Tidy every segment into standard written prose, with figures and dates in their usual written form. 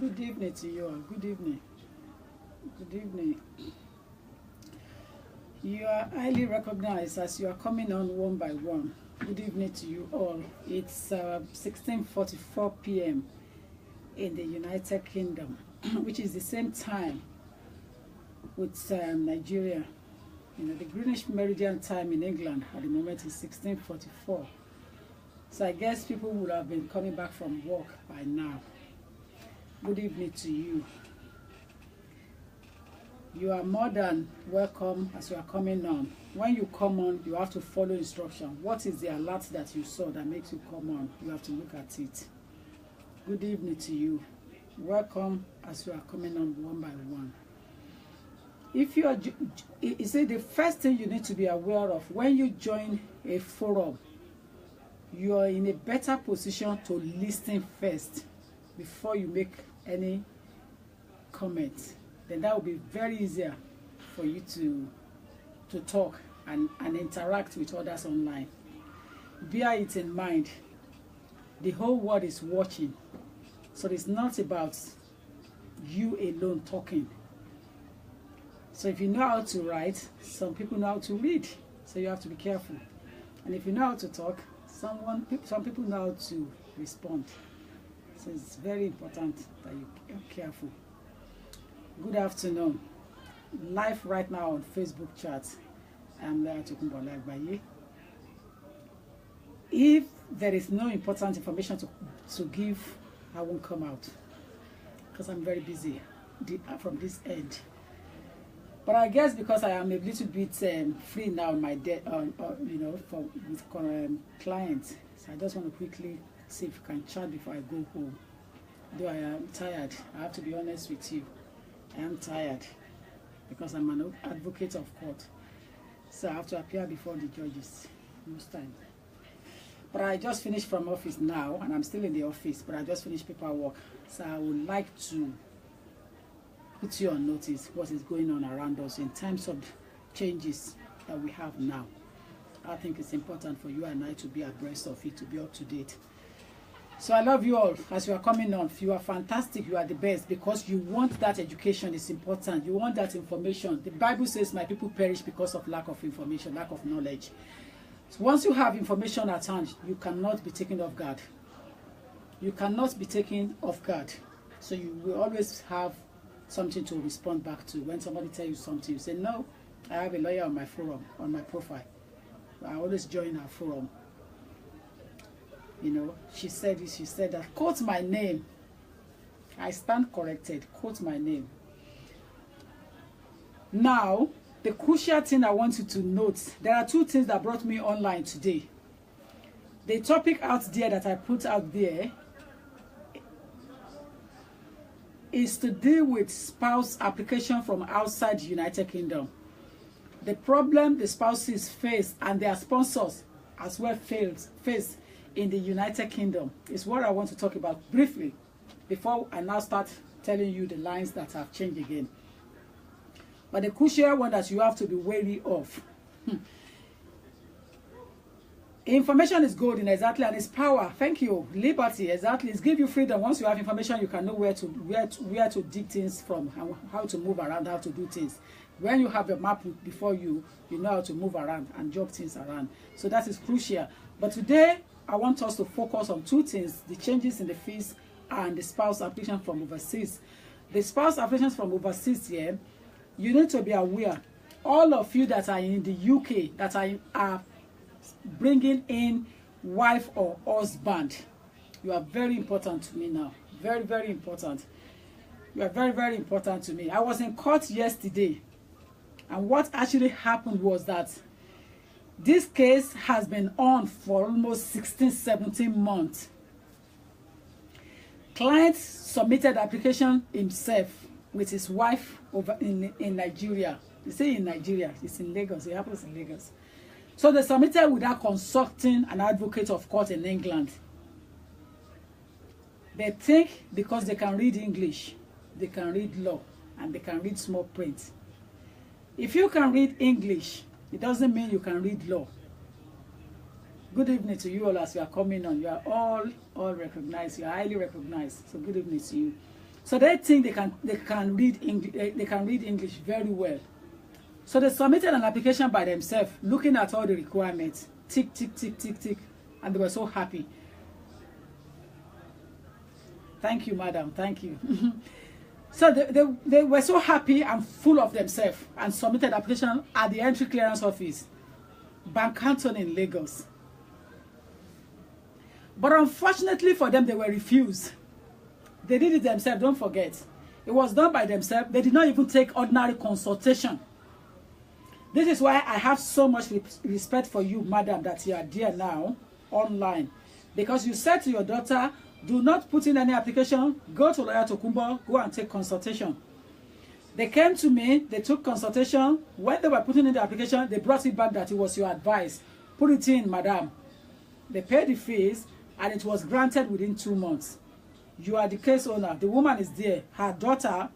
Good evening to you all. Good evening. Good evening. You are highly recognized as you are coming on one by one. Good evening to you all. It's 16:44 p.m. in the United Kingdom, which is the same time with Nigeria. You know, the Greenwich Meridian time in England at the moment is 16:44. So I guess people would have been coming back from work by now. Good evening to you. You are more than welcome as you are coming on. When you come on, you have to follow instruction. What is the alert that you saw that makes you come on? You have to look at it. Good evening to you. Welcome as you are coming on one by one. If you are, you see, the first thing you need to be aware of when you join a forum, you are in a better position to listen first before you make any comment. Then that will be very easier for you to talk and interact with others online. Bear it in mind, the whole world is watching, so it's not about you alone talking. So if you know how to write, some people know how to read, so you have to be careful. And if you know how to talk, some people know how to respond. So it's very important that you're careful. Good afternoon. Live right now on Facebook chat. I'm there talking about Live by you. If there is no important information to give, I won't come out because I'm very busy from this end. But I guess because I am a little bit free now on my with clients, so I just want to quickly see if you can chat before I go home. Though I am tired, I have to be honest with you. I am tired because I'm an advocate of court, so I have to appear before the judges most time. But I just finished from office now, and I'm still in the office, but I just finished paperwork, so I would like to put you on notice what is going on around us in terms of changes that we have now. I think it's important for you and I to be abreast of it, to be up to date. So I love you all as you are coming on. You are fantastic. You are the best because you want that education. Is important. You want that information. The Bible says my people perish because of lack of information, lack of knowledge. So once you have information at hand, you cannot be taken off guard. You cannot be taken off guard. So you will always have something to respond back to. When somebody tells you something, you say, no, I have a lawyer on my forum, on my profile. I always join our forum. You know, she said this, she said that. Quote my name. I stand corrected. Quote my name. Now, the crucial thing I want you to note, there are two things that brought me online today. The topic out there that I put out there is to deal with spouse application from outside the United Kingdom. The problem the spouses face and their sponsors as well face in the United Kingdom is what I want to talk about briefly before I now start telling you the lines that have changed again. But the crucial one that you have to be wary of. Information is golden, exactly, and it's power. Thank you. Liberty, exactly. It's give you freedom. Once you have information, you can know where to dig things from, and how to move around, how to do things. When you have a map before you, you know how to move around and job things around. So that is crucial. But today, I want us to focus on two things: the changes in the fees and the spouse application from overseas. The spouse applications from overseas here, you need to be aware. All of you that are in the UK, that are bringing in wife or husband, you are very important to me now. Very, very important. You are very, very important to me. I was in court yesterday, and what actually happened was that this case has been on for almost 16-17 months. Client submitted application himself with his wife over in Nigeria. You say in Nigeria, it's in Lagos. It happens in Lagos. So they submitted without consulting an advocate of court in England. They think because they can read English, they can read law, and they can read small print. If you can read English, it doesn't mean you can read law. Good evening to you all as you are coming on. You are all recognized. You are highly recognized. So good evening to you. So they think they can read English. They can read English very well. So they submitted an application by themselves, looking at all the requirements. Tick, tick, tick, tick, tick, and they were so happy. Thank you, madam. Thank you. So they were so happy and full of themselves and submitted application at the entry clearance office, Bank Canton in Lagos. But unfortunately for them, they were refused. They did it themselves, don't forget. It was done by themselves. They did not even take ordinary consultation. This is why I have so much respect for you, madam, that you are there now, online. Because you said to your daughter, do not put in any application, go to Lawyer Tokunbo, go and take consultation. They came to me, they took consultation. When they were putting in the application, they brought it back that it was your advice. Put it in, madam. They paid the fees, and it was granted within 2 months. You are the case owner. The woman is there. Her daughter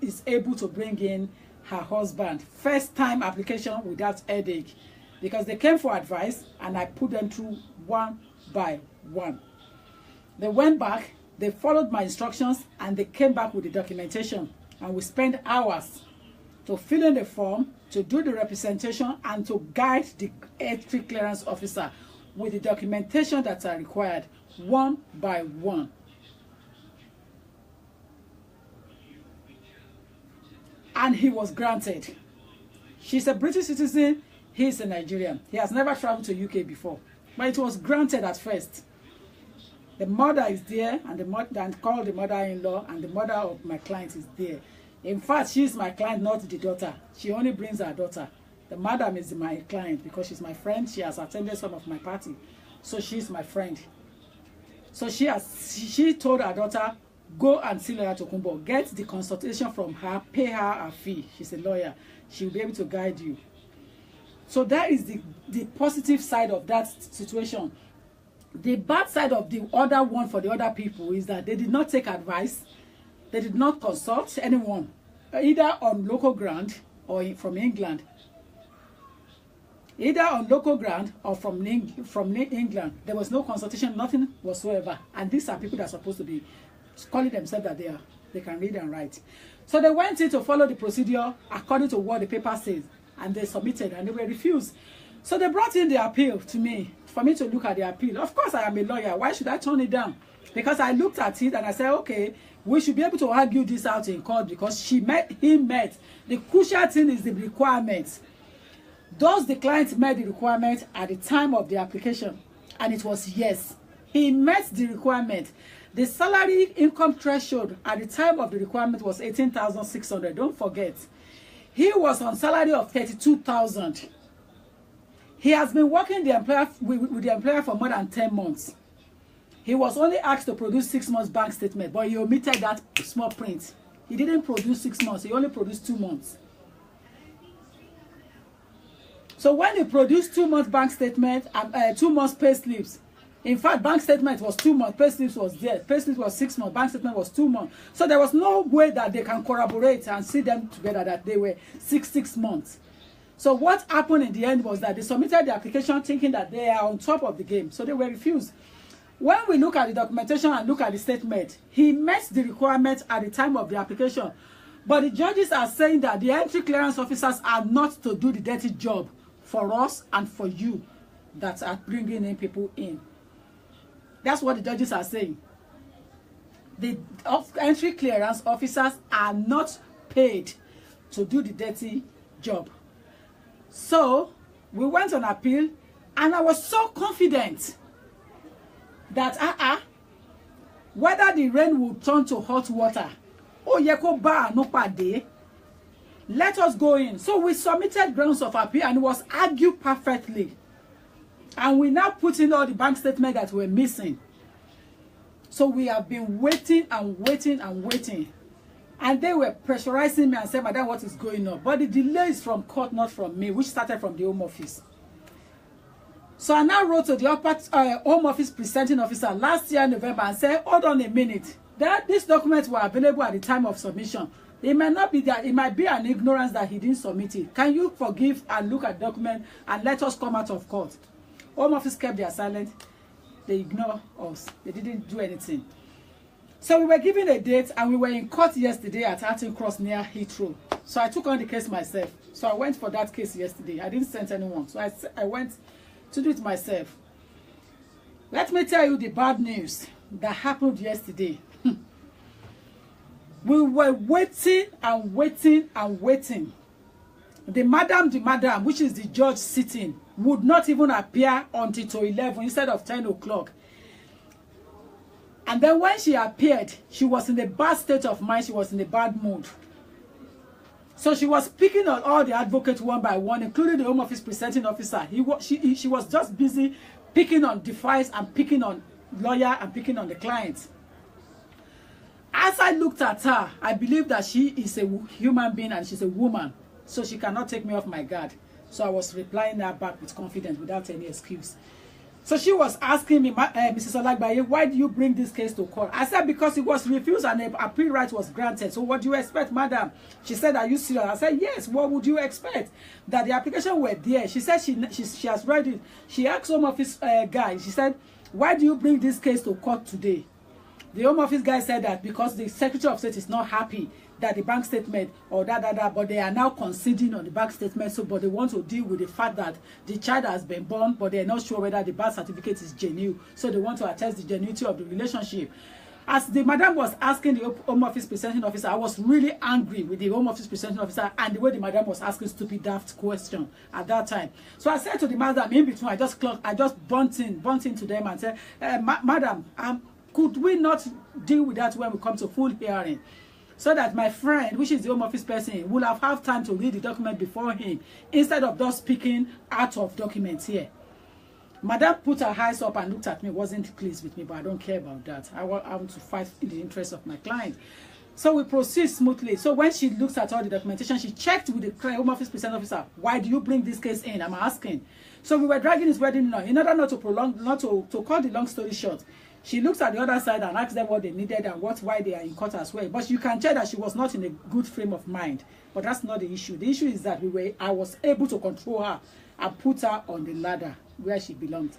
is able to bring in her husband. First time application without headache. Because they came for advice, and I put them through one by one. They went back, they followed my instructions, and they came back with the documentation. And we spent hours to fill in the form, to do the representation, and to guide the entry clearance officer with the documentation that are required, one by one. And he was granted. She's a British citizen, he is a Nigerian. He has never traveled to UK before. But it was granted at first. The mother is there, and the mother, and called the mother-in-law, and the mother of my client is there. In fact, she is my client, not the daughter. She only brings her daughter. The madam is my client because she's my friend. She has attended some of my party, so she's my friend. So she told her daughter, go and see Lawyer Tokunbo, get the consultation from her, pay her a fee. She's a lawyer. She will be able to guide you. So that is the positive side of that situation. The bad side of the other one for the other people is that they did not take advice. They did not consult anyone, either on local ground or from England. Either on local ground or from England. There was no consultation, nothing whatsoever. And these are people that are supposed to be calling themselves that they can read and write. So they went in to follow the procedure according to what the paper says. And they submitted, and they were refused. So they brought in the appeal to me, for me to look at the appeal. Of course, I am a lawyer. Why should I turn it down? Because I looked at it and I said, okay, we should be able to argue this out in court because he met. The crucial thing is the requirements. Does the client met the requirement at the time of the application? And it was yes. He met the requirement. The salary income threshold at the time of the requirement was 18,600. Don't forget. He was on salary of 32,000. He has been working with the employer for more than 10 months. He was only asked to produce 6 months bank statement, but he omitted that small print. He didn't produce 6 months. He only produced 2 months. So when he produced 2 months bank statement and 2 months pay slips, in fact, bank statement was 2 months, pay slips was there. Pay slips was 6 months, bank statement was 2 months. So there was no way that they can corroborate and see them together that they were 6 months. So what happened in the end was that they submitted the application thinking that they are on top of the game. So they were refused. When we look at the documentation and look at the statement, he met the requirements at the time of the application. But the judges are saying that the entry clearance officers are not to do the dirty job for us and for you that are bringing in people in. That's what the judges are saying. The entry clearance officers are not paid to do the dirty job. So we went on appeal, and I was so confident that whether the rain will turn to hot water, let us go in. So we submitted grounds of appeal, and it was argued perfectly. And we now put in all the bank statements that were missing. So we have been waiting and waiting and waiting. And they were pressurizing me and said, Madam, what is going on? But the delay is from court, not from me, which started from the Home Office. So I now wrote to the Home Office presenting officer last year in November and said, hold on a minute. These documents were available at the time of submission. It might not be that, it might be an ignorance that he didn't submit it. Can you forgive and look at the document and let us come out of court? Home Office kept their silence. They ignored us. They didn't do anything. So we were given a date, and we were in court yesterday at Arting Cross near Heathrow. So I took on the case myself. So I went for that case yesterday. I didn't send anyone. So I went to do it myself. Let me tell you the bad news that happened yesterday. We were waiting and waiting and waiting. The madam, which is the judge sitting, would not even appear until to 11 instead of 10 o'clock. And then when she appeared, she was in a bad state of mind. She was in a bad mood. So she was picking on all the advocates one by one, including the Home Office presenting officer. She was just busy picking on the files and picking on lawyer and picking on the clients. As I looked at her, I believe that she is a human being and she's a woman. So she cannot take me off my guard. So I was replying her back with confidence without any excuse. So she was asking me, Mrs. Olagbaye, why do you bring this case to court? I said, because it was refused and an appeal right was granted. So what do you expect, madam? She said, are you serious? I said, yes. What would you expect? That the application were there. She said she has read it. She asked Home Office guy, she said, why do you bring this case to court today? The Home Office guy said that because the Secretary of State is not happy that the bank statement or but they are now conceding on the bank statement, so but they want to deal with the fact that the child has been born, but they're not sure whether the birth certificate is genuine, so they want to attest the genuinity of the relationship. As the madam was asking the Home Office presenting officer, I was really angry with the Home Office presenting officer and the way the madam was asking stupid daft question at that time. So I said to the madam in between, I just bumped into them and said, madam, could we not deal with that when we come to full hearing? So that my friend, which is the Home Office person, will have time to read the document before him, instead of just speaking out of documents here. Madam put her eyes up and looked at me, wasn't pleased with me, but I don't care about that. I want to fight in the interest of my client. So we proceed smoothly. So when she looks at all the documentation, she checked with the Home Office presenting officer, why do you bring this case in? I'm asking. So we were dragging his wedding in order not to prolong, not to cut the long story short. She looks at the other side and asks them what they needed and why they are in court as well. But you can tell that she was not in a good frame of mind. But that's not the issue. The issue is that I was able to control her and put her on the ladder where she belonged.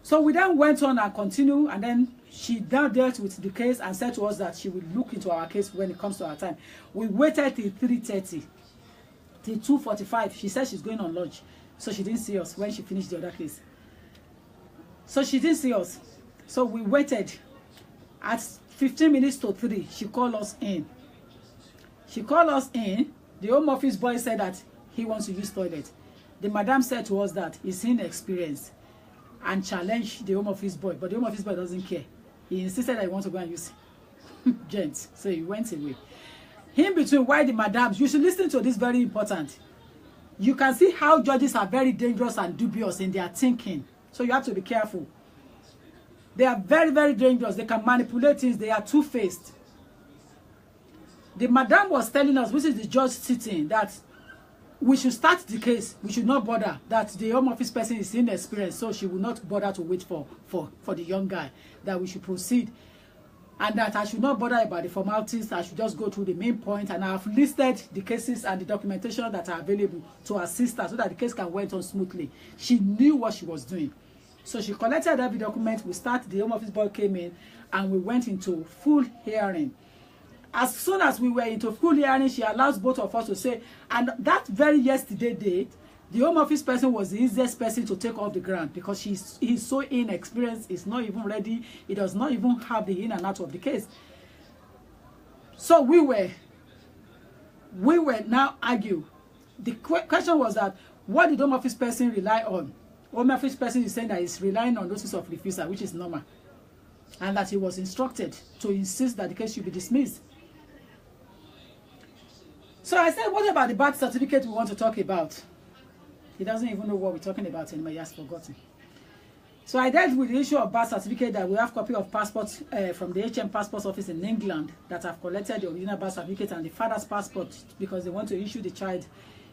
So we then went on and continued, and then she now dealt with the case and said to us that she would look into our case when it comes to our time. We waited till 3:30, till 2:45. She said she's going on lunch, so she didn't see us when she finished the other case. So she didn't see us. So we waited. At 15 minutes to 3, she called us in. She called us in. The Home Office boy said that he wants to use toilet. The madam said to us that he's inexperienced and challenged the Home Office boy. But the Home Office boy doesn't care. He insisted that he wants to go and use gents. So he went away. In between, why the madams, you should listen to this, very important. You can see how judges are very dangerous and dubious in their thinking. So you have to be careful. They are very, very dangerous. They can manipulate things. They are two-faced. The madam was telling us, which is the judge sitting, that we should start the case. We should not bother. That the Home Office person is inexperienced, so she will not bother to wait for the young guy. That we should proceed. And that I should not bother about the formalities. I should just go through the main point. And I have listed the cases and the documentation that are available to assist her so that the case can went on smoothly. She knew what she was doing. So she collected every document. We started, the Home Office boy came in, and we went into full hearing. As soon as we were into full hearing, she allows both of us to say, and that very yesterday date, the Home Office person was the easiest person to take off the ground because he's so inexperienced, he's not even ready, he does not even have the in and out of the case. So we were now argue. The question was that, what did Home Office person rely on? Home Office person is saying that he's relying on notice of refusal, which is normal, and that he was instructed to insist that the case should be dismissed. So I said, what about the birth certificate we want to talk about? He doesn't even know what we're talking about anymore. He has forgotten. So I dealt with the issue of birth certificate, that we have copy of passports from the HM passport office in England that have collected the original birth certificate and the father's passport because they want to issue the child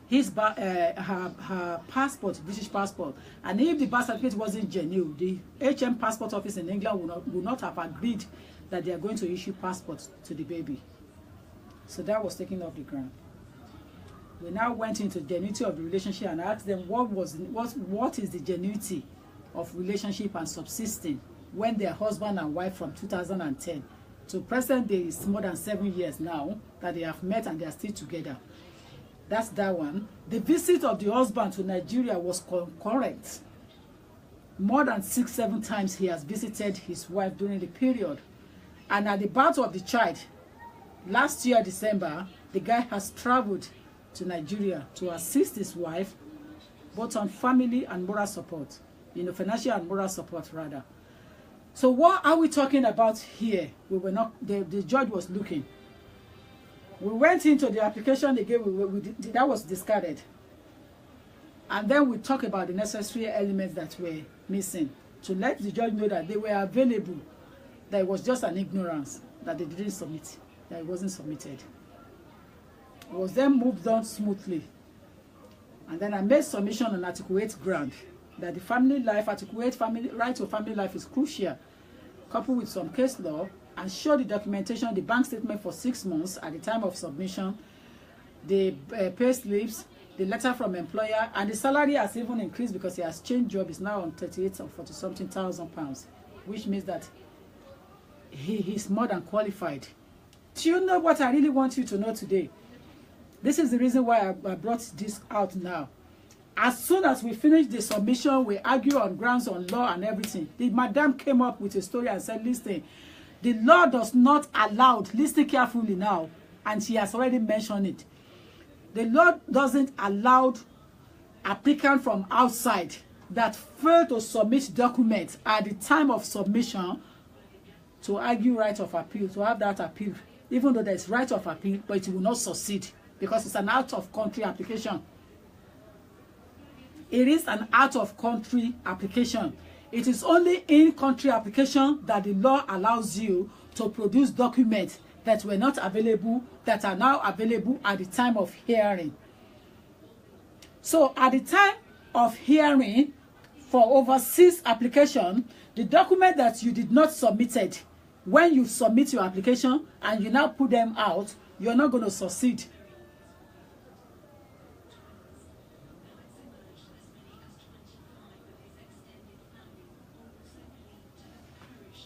her passport, British passport. And if the birth certificate wasn't genuine, the HM passport office in England would not have agreed that they are going to issue passports to the baby. So that was taken off the ground. We now went into genuinity of the relationship and asked them what is the genuinity of relationship and subsisting when they're husband and wife from 2010. To present day is more than 7 years now that they have met and they are still together. That's that one. The visit of the husband to Nigeria was concurrent. More than 6-7 times he has visited his wife during the period. And at the birth of the child, last year, December, the guy has traveled to Nigeria to assist his wife, both on family and moral support. Financial and moral support, rather. So what are we talking about here? We were not, the judge was looking. We went into the application again, that was discarded. And then we talk about the necessary elements that were missing to let the judge know that they were available, that it was just an ignorance, that they didn't submit, that it wasn't submitted. It was then moved on smoothly. And then I made submission on Article 8 ground, that the family life, Article 8 right to family life is crucial, coupled with some case law, and show the documentation, the bank statement for 6 months at the time of submission, the pay slips, the letter from employer, and the salary has even increased because he has changed job. Is now on 38 or 40 something thousand pounds, which means that he's more than qualified. Do you know what I really want you to know today? This is the reason why I brought this out now. As soon as we finished the submission, we argue on grounds on law and everything. The madam came up with a story and said, listen, the law does not allow, listen carefully now, and she has already mentioned it. The law doesn't allow applicant from outside that fail to submit documents at the time of submission to argue right of appeal, to have that appeal, even though there is right of appeal, but it will not succeed because it's an out-of-country application. It is an out-of-country application. It is only in-country application that the law allows you to produce documents that were not available, that are now available at the time of hearing. So at the time of hearing for overseas application, the document that you did not submitted, when you submit your application and you now put them out, you're not going to succeed.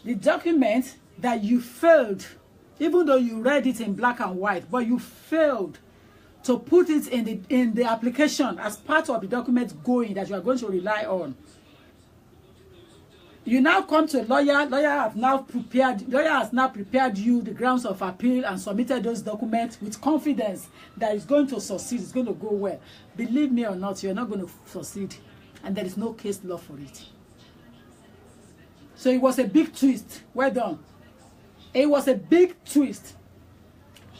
The document that you failed, even though you read it in black and white, but you failed to put it in the application as part of the document going that you are going to rely on. You now come to a lawyer. Lawyer has now prepared you the grounds of appeal and submitted those documents with confidence that it's going to succeed, it's going to go well. Believe me or not, you're not going to succeed, and there is no case law for it. So it was a big twist. Well done. It was a big twist.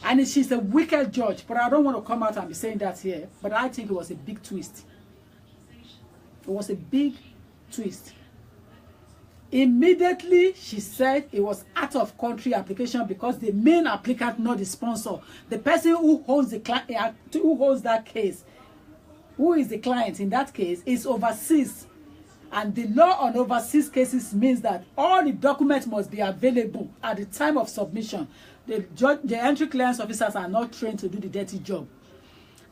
And she's a wicked judge. But I don't want to come out and be saying that here. But I think it was a big twist. It was a big twist. Immediately, she said it was out-of-country application because the main applicant, not the sponsor. The person who holds that case, who is the client in that case, is overseas. And the law on overseas cases means that all the documents must be available at the time of submission. The entry clearance officers are not trained to do the dirty job.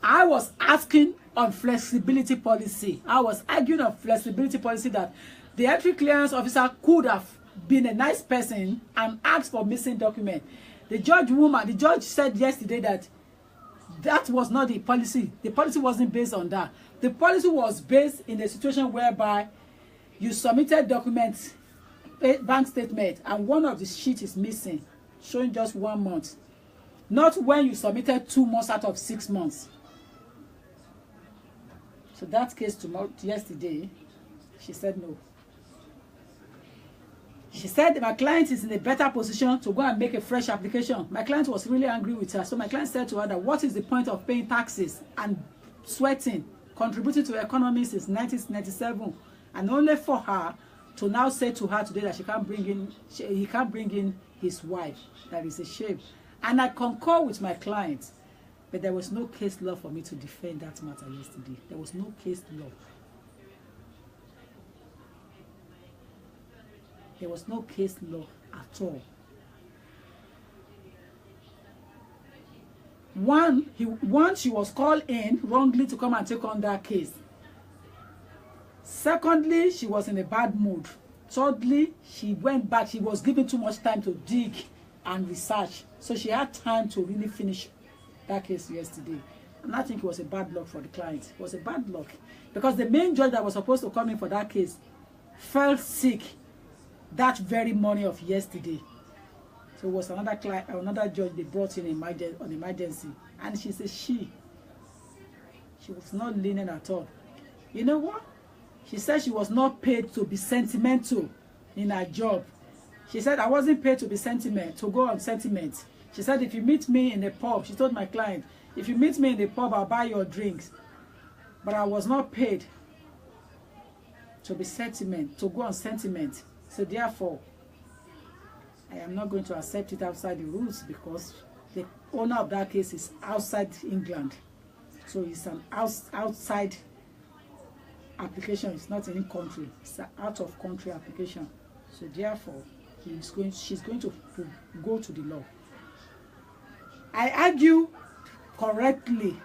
I was asking on flexibility policy. I was arguing on flexibility policy that the entry clearance officer could have been a nice person and asked for missing document. The judge said yesterday that that was not the policy. The policy wasn't based on that. The policy was based in a situation whereby you submitted documents, bank statement, and one of the sheets is missing, showing just 1 month. Not when you submitted 2 months out of 6 months. So that case yesterday, she said no. She said my client is in a better position to go and make a fresh application. My client was really angry with her. So my client said to her that what is the point of paying taxes and sweating, contributing to the economy since 1997? And only for her to now say to her today that he can't bring in his wife. That is a shame. And I concur with my client, but there was no case law for me to defend that matter yesterday. There was no case law. There was no case law at all. One, she was called in wrongly to come and take on that case. Secondly, she was in a bad mood. Thirdly, she went back. She was given too much time to dig and research. So she had time to really finish that case yesterday. And I think it was a bad luck for the client. It was a bad luck. Because the main judge that was supposed to come in for that case fell sick that very morning of yesterday. So it was another client, another judge they brought in on emergency. And she said she was not lenient at all. You know what? She said she was not paid to be sentimental in her job. She said, I wasn't paid to be to go on sentiment. She said, if you meet me in a pub, she told my client, if you meet me in the pub, I'll buy your drinks. But I was not paid to be to go on sentiment. So therefore, I am not going to accept it outside the rules because the owner of that case is outside England. So it's an outside application. It's not in country. It's an out of country application. So therefore, she's going to go to the law. I argue correctly.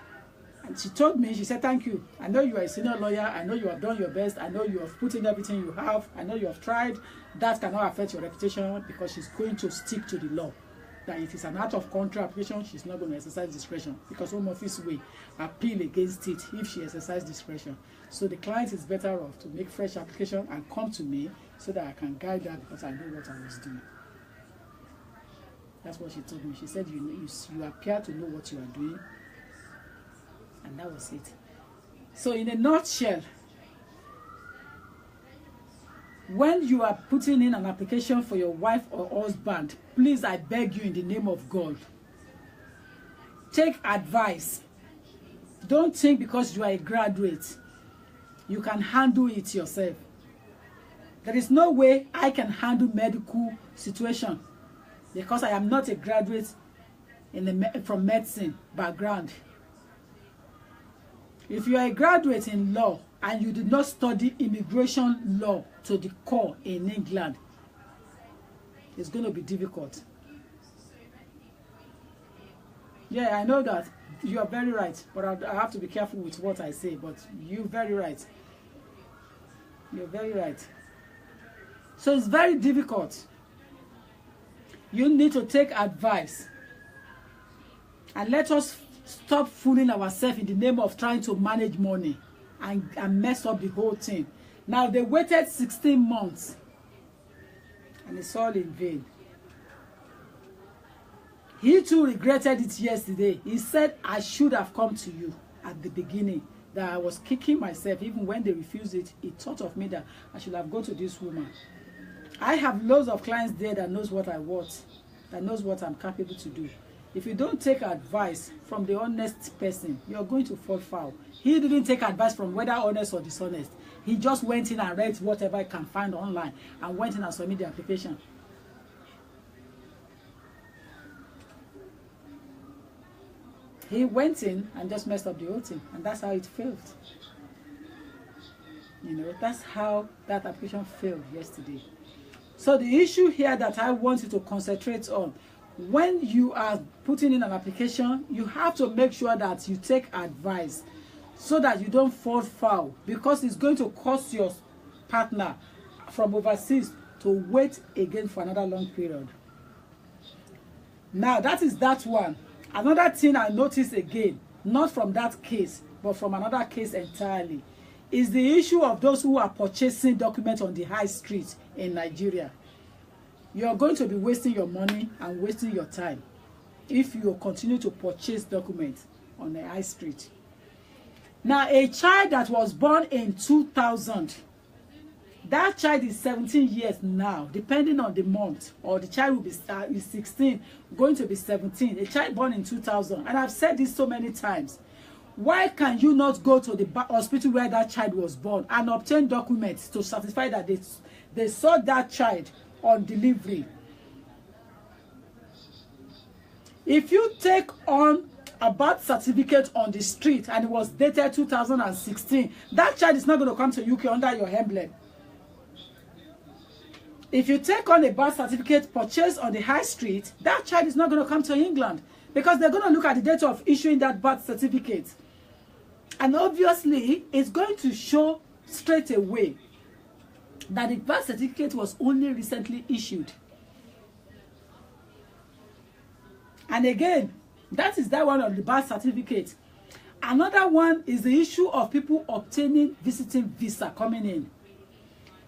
And she told me, she said, thank you. I know you are a senior lawyer. I know you have done your best. I know you have put in everything you have. I know you have tried. That cannot affect your reputation because she's going to stick to the law. That it is an out of country application, she's not going to exercise discretion because Home Office will appeal against it if she exercises discretion. So the client is better off to make fresh application and come to me so that I can guide her because I know what I was doing. That's what she told me. She said, you appear to know what you are doing. And that was it. So in a nutshell, when you are putting in an application for your wife or husband, please, I beg you in the name of God, take advice. Don't think because you are a graduate, you can handle it yourself. There is no way I can handle medical situation because I am not a graduate from medicine background. If you are a graduate in law and you did not study immigration law to the core in England, it's going to be difficult. Yeah, I know that. You are very right. But I have to be careful with what I say. But you're very right. You're very right. So it's very difficult. You need to take advice. And let us stop fooling ourselves in the name of trying to manage money and mess up the whole thing. Now they waited 16 months and it's all in vain. He too regretted it yesterday. He said, I should have come to you at the beginning, that I was kicking myself. Even when they refused it, he thought of me that I should have gone to this woman. I have loads of clients there that knows what I want, that knows what I'm capable to do. If you don't take advice from the honest person, you're going to fall foul. He didn't take advice from whether honest or dishonest. He just went in and read whatever he can find online and went in and submitted the application. He went in and just messed up the whole thing, and that's how it failed. You know, that's how that application failed yesterday. So the issue here that I want you to concentrate on, when you are putting in an application, you have to make sure that you take advice so that you don't fall foul, because it's going to cost your partner from overseas to wait again for another long period. Now, that is that one. Another thing I noticed again, not from that case, but from another case entirely, is the issue of those who are purchasing documents on the high street in Nigeria. You are going to be wasting your money and wasting your time if you continue to purchase documents on the high street. Now, a child that was born in 2000, that child is 17 years now, depending on the month, or the child will be is 16, going to be 17, a child born in 2000. And I've said this so many times. Why can you not go to the hospital where that child was born and obtain documents to certify that they saw that child on delivery? If you take on a birth certificate on the street and it was dated 2016, that child is not going to come to UK under your emblem. If you take on a birth certificate purchased on the high street, that child is not going to come to England because they're going to look at the date of issuing that birth certificate. And obviously, it's going to show straight away that the birth certificate was only recently issued. And again, that is that one of the birth certificate. Another one is the issue of people obtaining visiting visa coming in.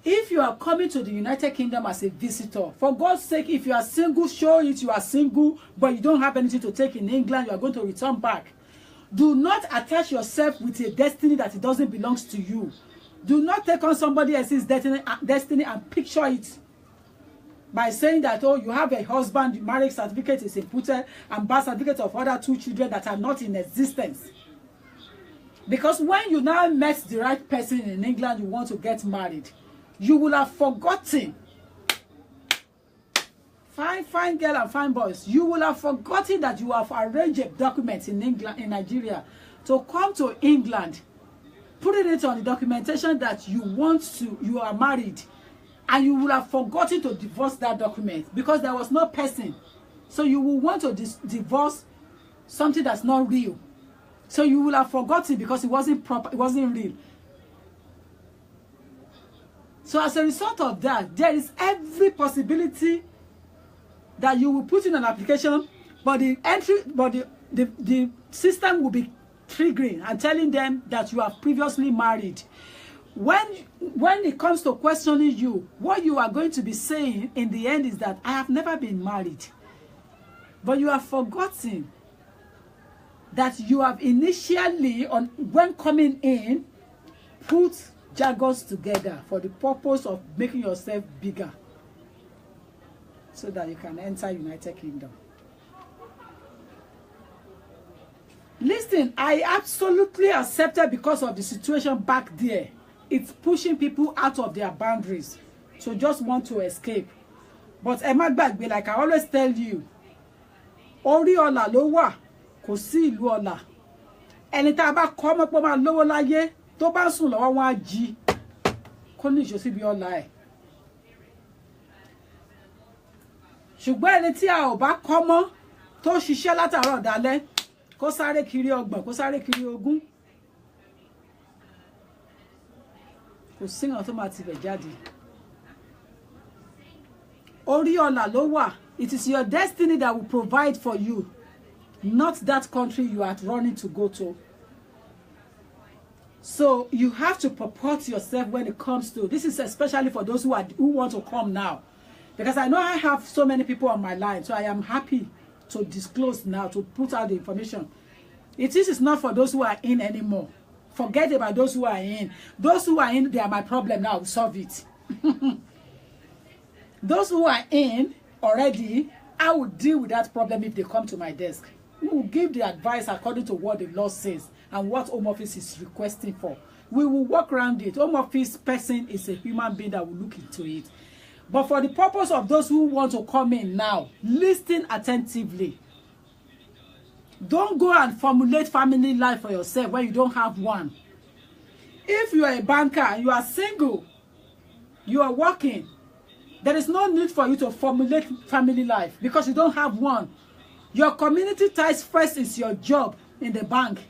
If you are coming to the United Kingdom as a visitor, for God's sake, if you are single, show it you are single, but you don't have anything to take in England, you are going to return back. Do not attach yourself with a destiny that it doesn't belong to you. Do not take on somebody else's destiny and picture it by saying that, oh, you have a husband, marriage certificate is inputted, and birth certificate of other 2 children that are not in existence. Because when you now met the right person in England, you want to get married, you will have forgotten. Fine girl and fine boys, you will have forgotten that you have arranged a document in England, in Nigeria, to come to England, putting it on the documentation that you are married, and you will have forgotten to divorce that document because there was no person. So you will want to divorce something that's not real. So you will have forgotten because it wasn't proper, it wasn't real. So as a result of that, there is every possibility that you will put in an application, but the system will be triggering and telling them that you have previously married. When it comes to questioning you, what you are going to be saying in the end is that I have never been married. But you have forgotten that you have initially, when coming in, put jargons together for the purpose of making yourself bigger so that you can enter United Kingdom. Listen, I absolutely accepted because of the situation back there. It's pushing people out of their boundaries to just want to escape. But ẹ má gbàgbé, like I always tell you, orí ọlà ló wà, kò sí ìlú ọlà. Ẹni tá bá kọ́ mọ́ pé máa lówó láyé, tó bá sùn lọ́wọ́ wọn á jí. Kò ní ìṣó síbi ọlà ẹ̀. Ṣùgbọ́n ẹni tí a ò bá kọ́ mọ́ tó ṣiṣẹ́ látàárọ̀ dalẹ́, kó sáré kiri ọgbọ̀n, kó sáré kiri ogún. Kò sí nǹkan tó máa ti bẹ̀ jáde. Orí ọlà ló wà. It is your destiny that will provide for you, not that country you are running to go to. So you have to purport yourself when it comes to this. Is especially for those who want to come now, because I know I have so many people on my line, so I am happy to disclose now, to put out the information. It is not for those who are in anymore. Forget about those who are in. Those who are in, they are my problem now. Solve it. Those who are in already, I will deal with that problem if they come to my desk. We will give the advice according to what the law says and what Home Office is requesting for. We will work around it. Home Office person is a human being that will look into it. But for the purpose of those who want to come in now, listen attentively. Don't go and formulate family life for yourself when you don't have one. If you are a banker and you are single, you are working, there is no need for you to formulate family life because you don't have one. Your community ties first is your job in the bank.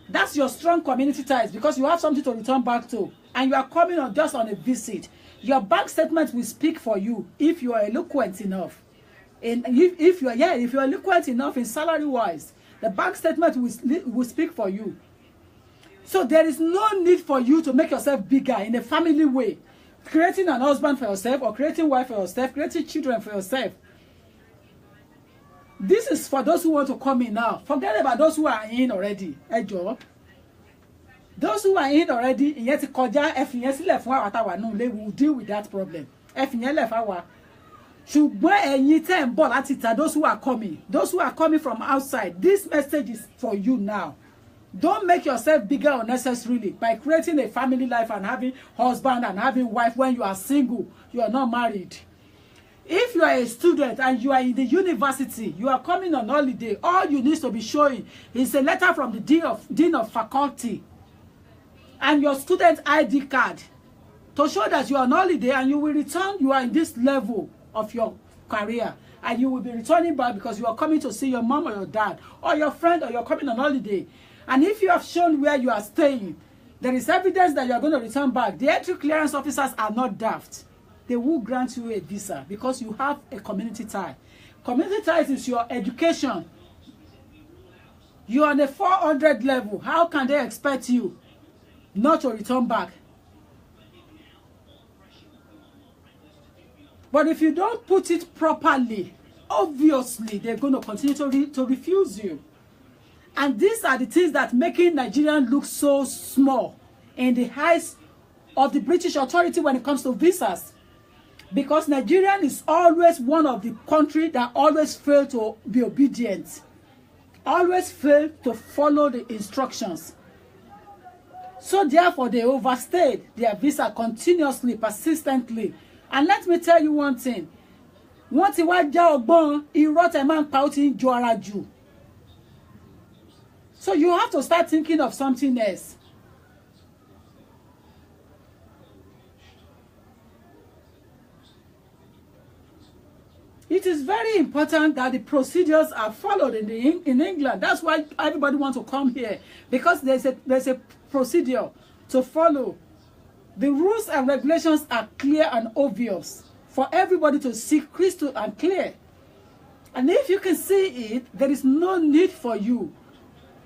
That's your strong community ties because you have something to return back to, and you are coming on just on a visit. Your bank statement will speak for you if you are eloquent enough. And if you are eloquent enough in salary wise, the bank statement will speak for you. So there is no need for you to make yourself bigger in a family way, creating an husband for yourself or creating a wife for yourself, creating children for yourself. This is for those who want to come in now. Forget about those who are in already. Those who are in already, we will deal with that problem. Those who are coming from outside, this message is for you now. Don't make yourself bigger unnecessarily by creating a family life and having husband and having wife when you are single, you are not married. If you are a student and you are in the university, you are coming on holiday, all you need to be showing is a letter from the dean of faculty and your student ID card to show that you are on holiday and you will return, you are in this level of your career and you will be returning back because you are coming to see your mom or your dad or your friend, or you're coming on holiday. And if you have shown where you are staying, there is evidence that you are going to return back. The entry clearance officers are not daft. they will grant you a visa because you have a community tie. Community ties is your education. You're on a 400 level. How can they expect you not to return back? But if you don't put it properly, obviously they're going to continue to refuse you. And these are the things that making Nigerians look so small in the eyes of the British authority when it comes to visas. Because Nigeria is always one of the countries that always fail to be obedient. Always fail to follow the instructions. So therefore they overstayed their visa continuously, persistently. And let me tell you one thing. Wọ́n ti wá já ọgbọ́n irọ́ tẹ́ máa ń pa ó ti ń jọ ara jù. So you have to start thinking of something else. It is very important that the procedures are followed in England. That's why everybody wants to come here, because there's a procedure to follow. The rules and regulations are clear and obvious for everybody to see crystal and clear. And if you can see it, there is no need for you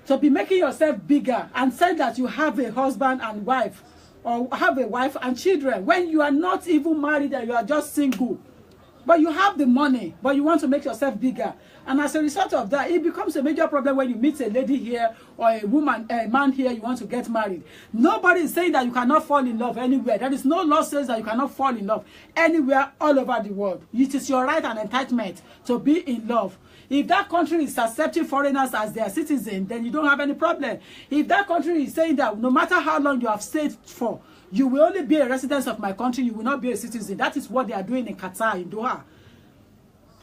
to be making yourself bigger and say that you have a husband and wife, or have a wife and children, when you are not even married and you are just single. But you have the money, but you want to make yourself bigger. And as a result of that, it becomes a major problem when you meet a lady here or a man here, you want to get married. Nobody is saying that you cannot fall in love anywhere. There is no law says that you cannot fall in love anywhere all over the world. It is your right and entitlement to be in love. If that country is accepting foreigners as their citizens, then you don't have any problem. If that country is saying that no matter how long you have stayed for, you will only be a resident of my country, you will not be a citizen. That is what they are doing in Qatar, in Doha.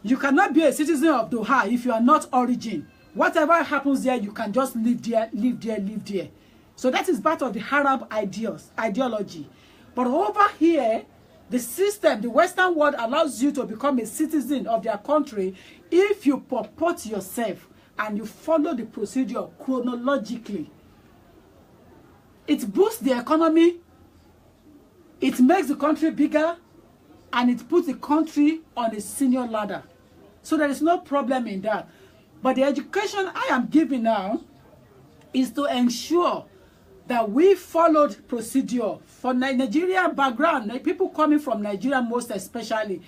You cannot be a citizen of Doha if you are not origin. Whatever happens there, you can just live there, live there, live there. So that is part of the Arab ideology. But over here, the system, the Western world allows you to become a citizen of their country if you purport yourself and you follow the procedure chronologically. It boosts the economy. It makes the country bigger, and it puts the country on a senior ladder. So there is no problem in that. But the education I am giving now is to ensure that we followed procedure. For Nigerian background, people coming from Nigeria most especially,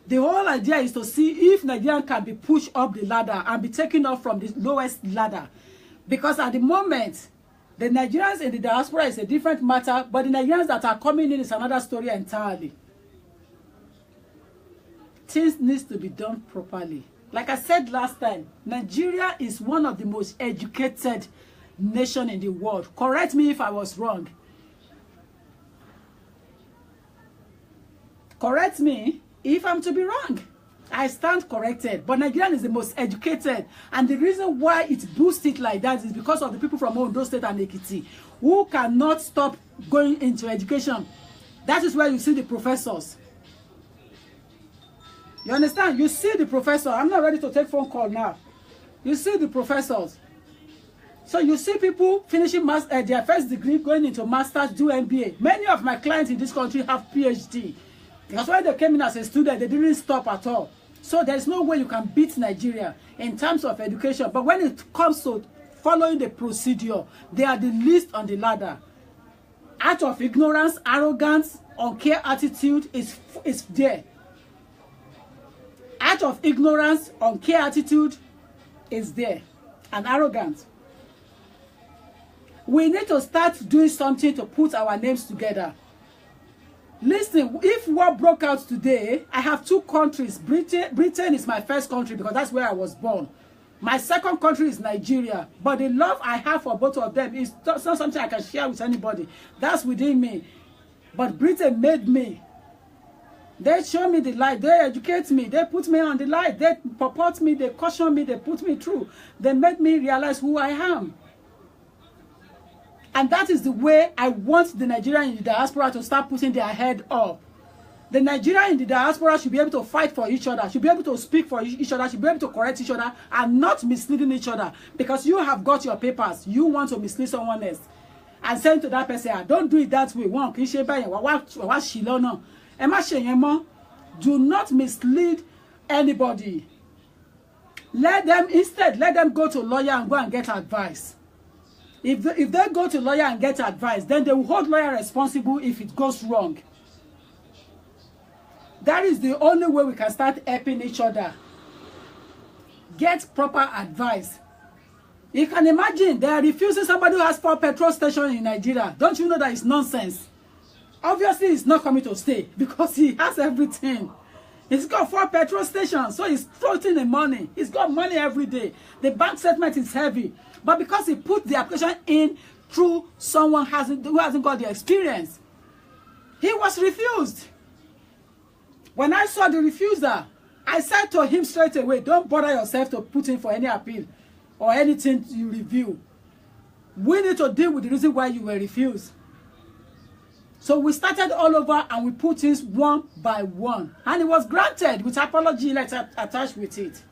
the whole idea is to see if Nigeria can be pushed up the ladder and be taken off from the lowest ladder. Because at the moment, the Nigerians in the diaspora is a different matter, but the Nigerians that are coming in is another story entirely. Things need to be done properly. Like I said last time, Nigeria is one of the most educated nations in the world. Correct me if I was wrong. Correct me if I'm to be wrong. I stand corrected. But Nigeria is the most educated. And the reason why it boosts it like that is because of the people from Ondo State and Ekiti who cannot stop going into education. That is where you see the professors. You understand? You see the professor. I'm not ready to take phone call now. You see the professors. So you see people finishing their first degree, going into masters, do MBA. Many of my clients in this country have PhD. That's why they came in as a student. They didn't stop at all. So there's no way you can beat Nigeria in terms of education. But when it comes to following the procedure, they are the least on the ladder. Out of ignorance, arrogance, uncared attitude is there. Out of ignorance, uncared attitude is there. And arrogance. We need to start doing something to put our names together. Listen, if war broke out today, I have two countries. Britain is my first country because that's where I was born. My second country is Nigeria. But the love I have for both of them is not something I can share with anybody. That's within me. But Britain made me. They show me the light. They educate me. They put me on the light. They purport me. They caution me. They put me through. They made me realize who I am. And that is the way I want the Nigerians in the diaspora to start putting their head up. The Nigerians in the diaspora should be able to fight for each other, should be able to speak for each other, should be able to correct each other, and not misleading each other. Because you have got your papers, you want to mislead someone else. And saying to that person, don't do it that way. ẹ má ṣe yẹn mọ́. Do not mislead anybody. Let them go to lawyer and go and get advice. If they go to lawyer and get advice, then they will hold lawyer responsible if it goes wrong. That is the only way we can start helping each other. Get proper advice. You can imagine they are refusing somebody who has 4 petrol stations in Nigeria. Don't you know that it's nonsense? Obviously, he's not coming to stay because he has everything. He's got 4 petrol stations, so he's floating the money. He's got money every day. The bank statement is heavy. But because he put the application in through someone who hasn't got the experience, he was refused. When I saw the refuser, I said to him straight away, don't bother yourself to put in for any appeal or anything you review. We need to deal with the reason why you were refused. So we started all over and we put things one by one. And it was granted with apology letter attached with it.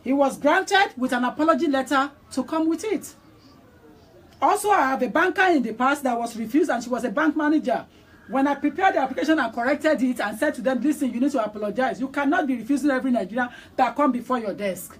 He was granted with an apology letter to come with it. Also, I have a banker in the past that was refused, and she was a bank manager. When I prepared the application and corrected it and said to them, listen, you need to apologize. You cannot be refusing every Nigerian that come before your desk.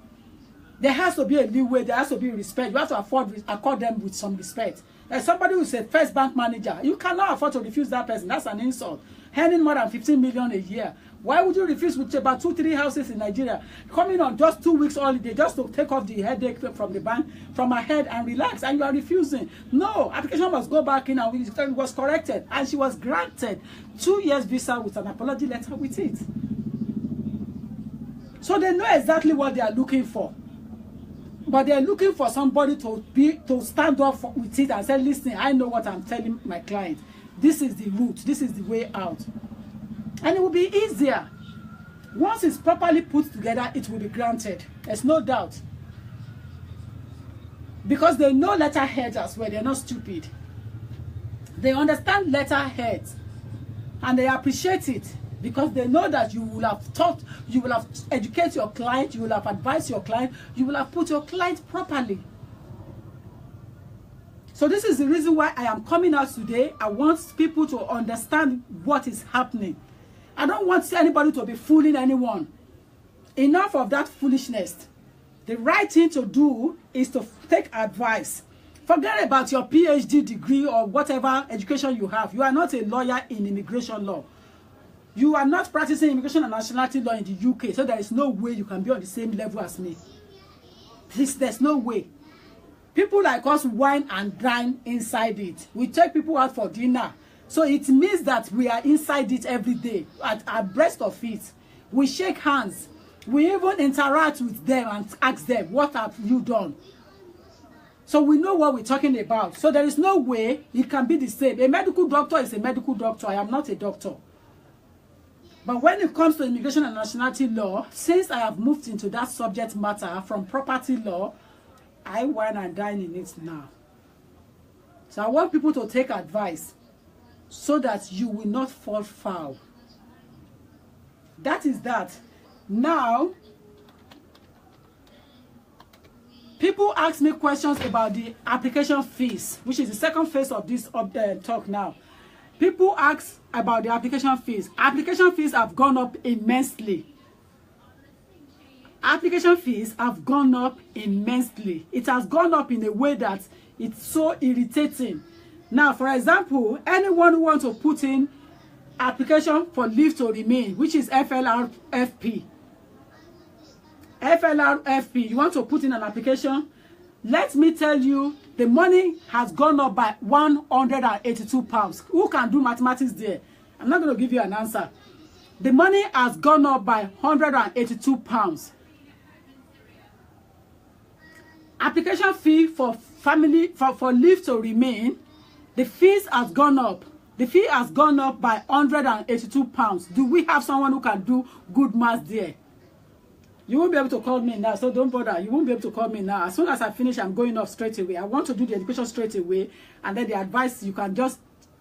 There has to be a leeway. There has to be respect. You have to accord them with some respect. As somebody who is a first bank manager, you cannot afford to refuse that person. That's an insult. Earning more than 15 million a year. Why would you refuse with about 2-3 houses in Nigeria? Coming on just 2 weeks holiday just to take off the headache from the bank, from her head and relax, and you are refusing. No, application must go back in and it was corrected. And she was granted 2 years visa with an apology letter with it. So they know exactly what they are looking for. But they're looking for somebody to stand up with it and say, listen, I know what I'm telling my client. This is the route. This is the way out. And it will be easier. Once it's properly put together, it will be granted. There's no doubt. Because they know letterheads as well. They're not stupid. They understand letterheads. And they appreciate it. Because they know that you will have taught, you will have educated your client, you will have advised your client, you will have put your client properly. So this is the reason why I am coming out today. I want people to understand what is happening. I don't want anybody to be fooling anyone. Enough of that foolishness. The right thing to do is to take advice. Forget about your PhD degree or whatever education you have. You are not a lawyer in immigration law. You are not practicing immigration and nationality law in the UK, so there is no way you can be on the same level as me. There's no way. People like us wine and dine inside it. We take people out for dinner. So it means that we are inside it every day, at abreast of it. We shake hands. We even interact with them and ask them, what have you done? So we know what we're talking about. So there is no way it can be the same. A medical doctor is a medical doctor. I am not a doctor. But when it comes to immigration and nationality law, since I have moved into that subject matter from property law, I wine and dine in it now. So I want people to take advice so that you will not fall foul. That is that. Now, people ask me questions about the application fees, which is the second phase of this talk now. People ask about the application fees. Application fees have gone up immensely. Application fees have gone up immensely. It has gone up in a way that it's so irritating. Now, for example, anyone who wants to put in application for leave to remain, which is FLRFP. FLRFP, you want to put in an application? Let me tell you, the money has gone up by £182. Who can do mathematics there? I'm not going to give you an answer. The money has gone up by £182. Application fee for family for leave to remain, the fees has gone up. The fee has gone up by £182. Do we have someone who can do good math there? You won't be able to call me now, so don't bother. You won't be able to call me now. As soon as I finish, I'm going off straight away. I want to do the education straight away, and then the advice, you can just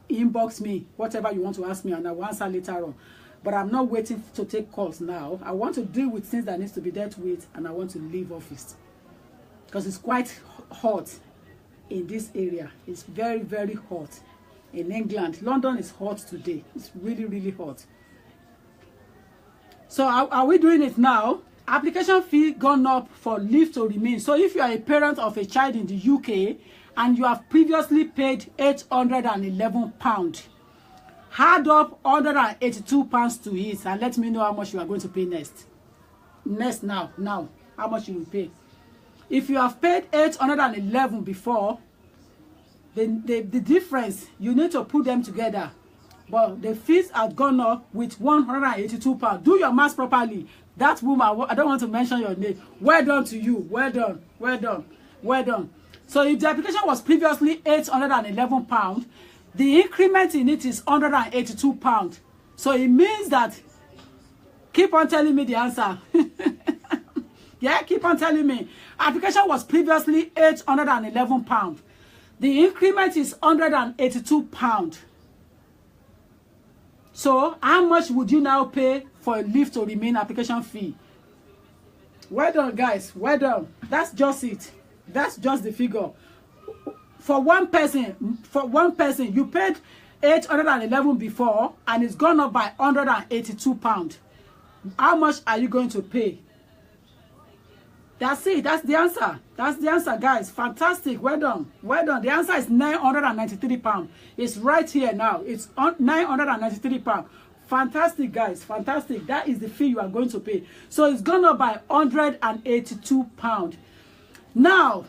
inbox me, whatever you want to ask me, and I will answer later on. But I'm not waiting to take calls now. I want to deal with things that needs to be dealt with, and I want to leave office. Because it's quite hot in this area. It's very, very hot. in England. London is hot today. It's really, really hot. So are we doing it now? Application fee gone up for leave to remain. So if you are a parent of a child in the UK and you have previously paid £811, add up £182 to it and let me know how much you are going to pay next. Now, how much you will pay. If you have paid 811 before, then the difference, you need to put them together. But the fees have gone up with £182. Do your math properly. That woman, I don't want to mention your name. Well done to you. Well done. Well done. Well done. So if the application was previously £811, the increment in it is £182. So it means that, keep on telling me the answer. Yeah, keep on telling me. Application was previously £811. The increment is £182. So how much would you now pay for a leave to remain application fee? Well done, guys. Well done. That's just it. That's just the figure. For one person, you paid 811 before, and it's gone up by £182. How much are you going to pay? That's it. That's the answer. That's the answer, guys. Fantastic. Well done. Well done. The answer is £993. It's right here now. It's £993. Fantastic, guys. Fantastic. That is the fee you are going to pay. So it's gone up by £182. Now,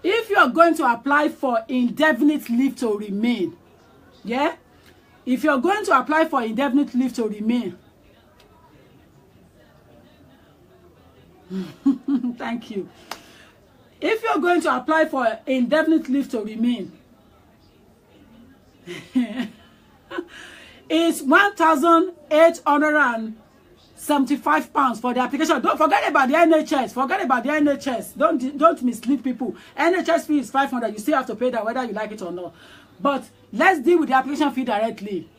if you are going to apply for indefinite leave to remain, yeah? If you're going to apply for indefinite leave to remain, thank you. If you're going to apply for indefinite leave to remain, it's £1,875 for the application. Don't forget about the NHS. Forget about the NHS. Don't mislead people. NHS fee is £500. You still have to pay that whether you like it or not. But let's deal with the application fee directly.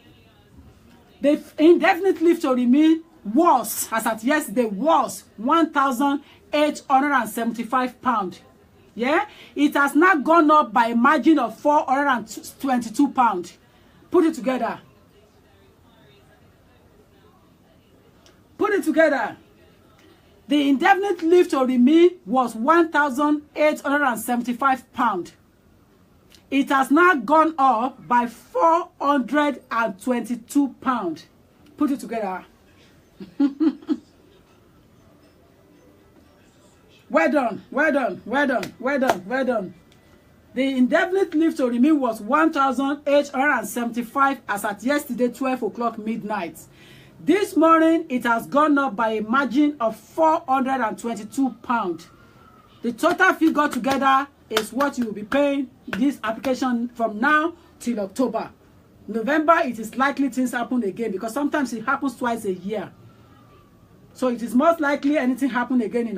The indefinite leave to remain was, as at yesterday, was £1,875. Yeah, it has now gone up by a margin of £422. Put it together. Put it together. The indefinite leave to remain was £1,875. It has now gone up by £422. Put it together. Well done, well done, well done, well done, well done. The indefinite leave to remain was 1,875 as at yesterday, 12 o'clock midnight. This morning, it has gone up by a margin of £422. The total figure together is what you will be paying this application from now till October. November, it is likely things happen again because sometimes it happens twice a year. So it is most likely anything happen again in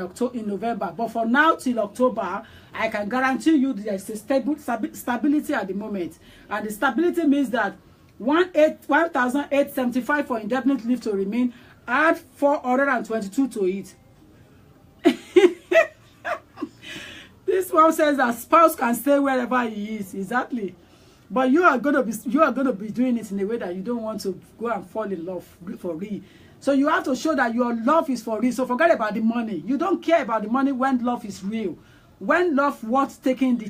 November. But for now till October, I can guarantee you there is a stability at the moment. And the stability means that 1,875 for indefinite leave to remain, add 422 to it. This one says that spouse can stay wherever he is. Exactly. But you are going to be doing it in a way that you don't want to go and fall in love for real. So you have to show that your love is for real. So forget about the money. You don't care about the money when love is real. When love worth taking the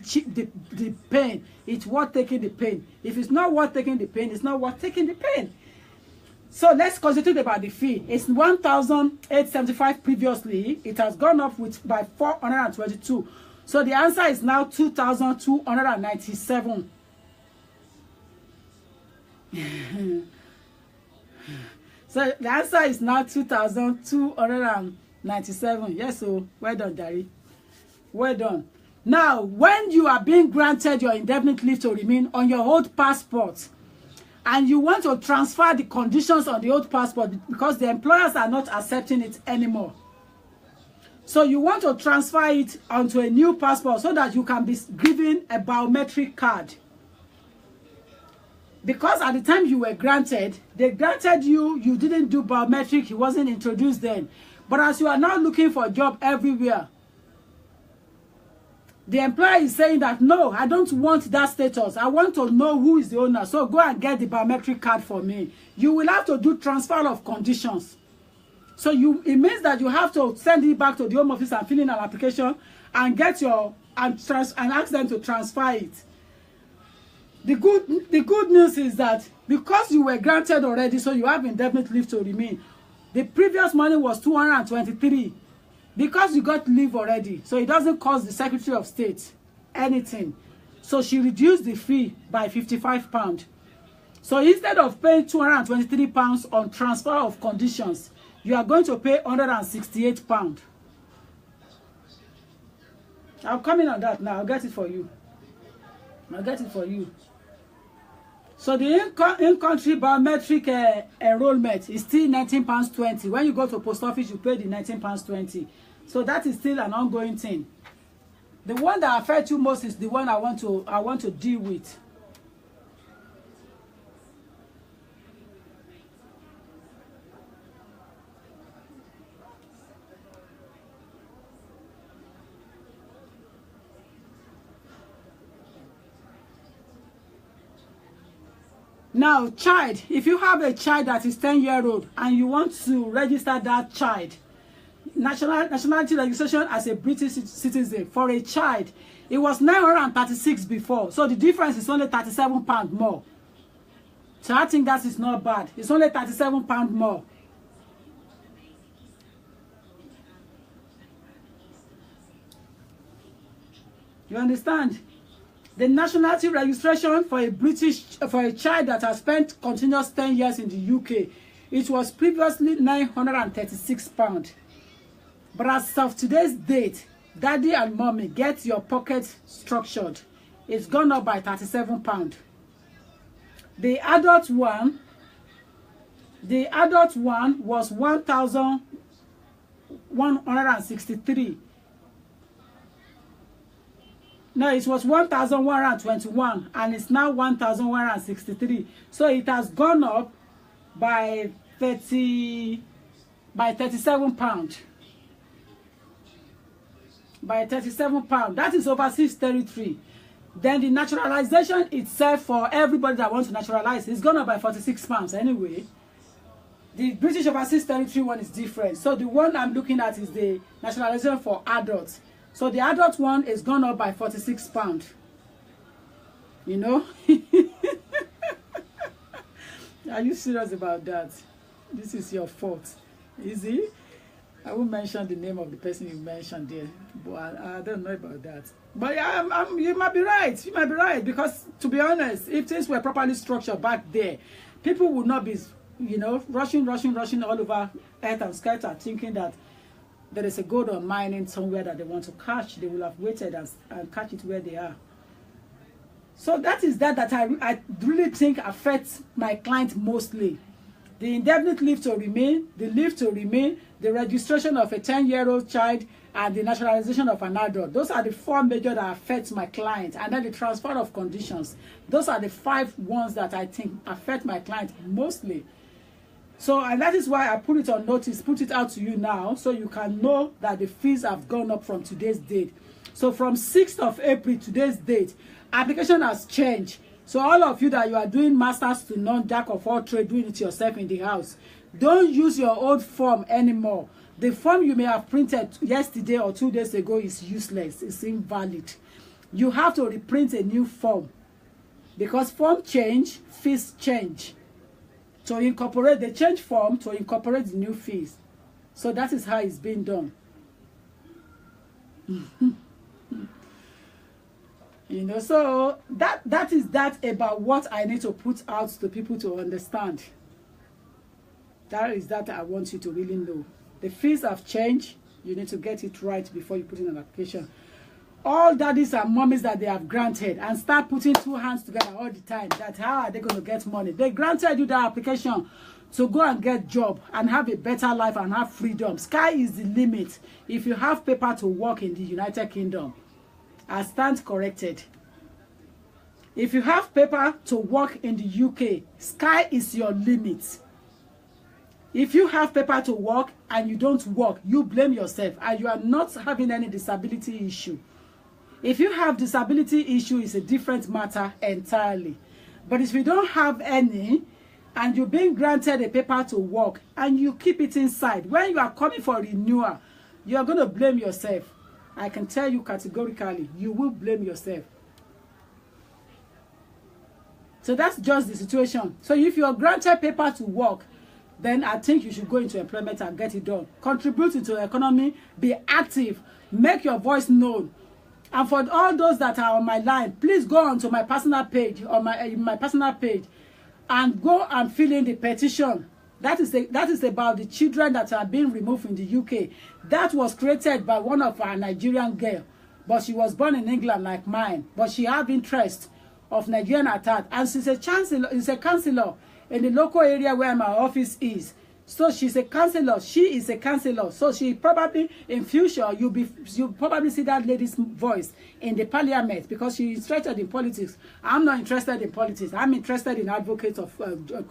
pain, it's worth taking the pain. If it's not worth taking the pain, it's not worth taking the pain. So let's concentrate about the fee. It's 1,875 previously. It has gone up by 422. So the answer is now 2,297. So the answer is now 2,297. Yes, so well done, Dari. Well done. Now, when you are being granted your indefinite leave to remain on your old passport, and you want to transfer the conditions on the old passport because the employers are not accepting it anymore. So you want to transfer it onto a new passport so that you can be given a biometric card. Because at the time you were granted, they granted you didn't do biometric, it wasn't introduced then. But as you are now looking for a job everywhere, The employer is saying that, no, I don't want that status. I want to know who is the owner. So go and get the biometric card for me. You will have to do transfer of conditions. So it means that you have to send it back to the Home Office and fill in an application and get and ask them to transfer it. The good news is that because you were granted already, so you have indefinite leave to remain. The previous money was 223. Because you got leave already, so it doesn't cost the Secretary of State anything. So she reduced the fee by £55. So instead of paying £223 on transfer of conditions, you are going to pay £168. I'll come in on that now. I'll get it for you. I'll get it for you. So the in-country biometric enrollment is still £19.20. When you go to post office, you pay the £19.20. So that is still an ongoing thing. The one that affects you most is the one I want to deal with. Now, child, if you have a child that is 10-year-old and you want to register that child, nationality registration as a British citizen for a child, it was 936 before. So the difference is only £37 more. So I think that is not bad. It's only £37 more. You understand? The nationality registration for a child that has spent continuous 10 years in the UK, it was previously £936. But as of today's date, daddy and mommy, get your pocket structured. It's gone up by £37. The adult one was 1,163. No, it was 1,121 and it's now 1,163. So it has gone up by £37. By £37. That is overseas territory. Then the naturalization itself for everybody that wants to naturalize is gone up by £46 anyway. The British overseas territory one is different. So the one I'm looking at is the naturalization for adults. So the adult one is gone up by £46. You know? Are you serious about that? This is your fault. Easy? I won't mention the name of the person you mentioned there, but I don't know about that. But you might be right. You might be right, because to be honest, if things were properly structured back there, people would not be, you know, rushing all over earth and scatter, thinking that there is a gold or mining somewhere that they want to catch. They will have waited and catch it where they are. So that is that I really think affects my client mostly. The indefinite leave to remain, the leave to remain, the registration of a 10-year-old child, and the naturalization of an adult. Those are the four major that affect my client. And then the transfer of conditions. Those are the 5 ones that I think affect my client mostly. So, and that is why I put it on notice, put it out to you now, so you can know that the fees have gone up from today's date. So from 6th of April, today's date, application has changed. So all of you that you are doing masters to none, jack of all trade, doing it yourself in the house, don't use your old form anymore. The form you may have printed yesterday or 2 days ago is useless. It's invalid. You have to reprint a new form, because form change, fees change. To incorporate the change form, to incorporate the new fees. So that is how it's being done. You know, so that is that about what I need to put out to people to understand. That is that I want you to really know. The fees have changed. You need to get it right before you put in an application. All daddies and mommies that they have granted, and start putting 2 hands together all the time, that how are they going to get money? They granted you the application to go and get job and have a better life and have freedom. Sky is the limit if you have paper to work in the United Kingdom. I stand corrected. If you have paper to work in the UK, sky is your limit. If you have paper to work and you don't work, you blame yourself, and you are not having any disability issue. If you have disability issue, it's a different matter entirely. But if you don't have any, and you're being granted a paper to work, and you keep it inside, when you are coming for renewal, you are going to blame yourself. I can tell you categorically, you will blame yourself. So that's just the situation. So if you are granted paper to work, then I think you should go into employment and get it done. Contribute to the economy, be active, make your voice known. And for all those that are on my line, please go onto my personal page, or my personal page, and go and fill in the petition. That is about the children that are being removed in the UK. That was created by one of our Nigerian girl, but she was born in England like mine, but she have interest of Nigerian attack, and she's a councillor in the local area where my office is. So she's a councillor. She is a councillor. So she probably in future you'll probably see that lady's voice in the parliament, because she's interested in politics. I'm not interested in politics. I'm interested in advocates of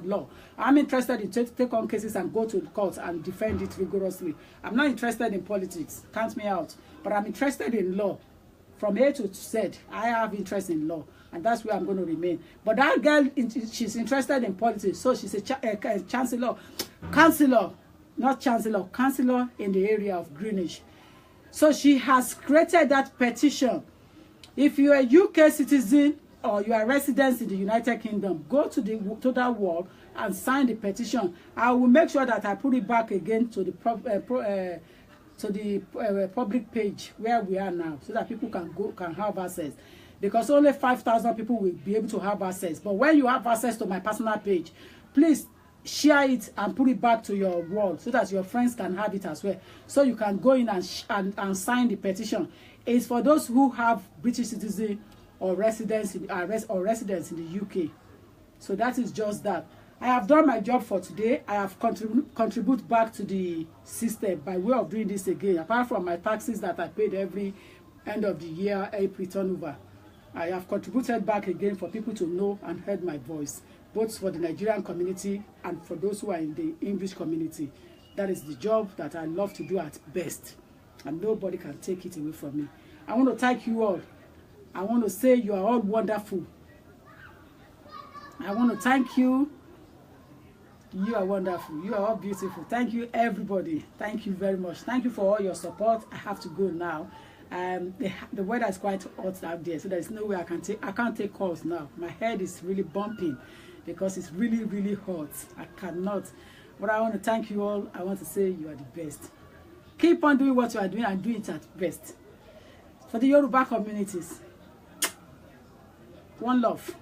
law. I'm interested in take on cases and go to the court and defend it rigorously. I'm not interested in politics. Count me out. But I'm interested in law. From A to Z, I have interest in law, and that's where I'm going to remain. But that girl, she's interested in politics, so she's a councillor in the area of Greenwich. So she has created that petition. If you're a UK citizen or you are resident in the United Kingdom, go to that wall and sign the petition. I will make sure that I put it back again to the public page where we are now, so that people can have access, because only 5,000 people will be able to have access. But when you have access to my personal page, please share it and put it back to your wall, so that your friends can have it as well, so you can go in and sign the petition. It's for those who have British citizen or residents in the UK. So that is just that. I have done my job for today. I have contribute back to the system by way of doing this again. Apart from my taxes that I paid every end of the year, April turnover, I have contributed back again for people to know and heard my voice, both for the Nigerian community and for those who are in the English community. That is the job that I love to do at best, and nobody can take it away from me. I want to thank you all. I want to say you are all wonderful. I want to thank you. You are wonderful. You are all beautiful. Thank you, everybody. Thank you very much. Thank you for all your support. I have to go now. The weather is quite hot out there, so there's no way I can't take calls now. My head is really bumping because it's really, really hot. I cannot. But I want to thank you all. I want to say you are the best. Keep on doing what you are doing and do it at best. For the Yoruba communities, one love.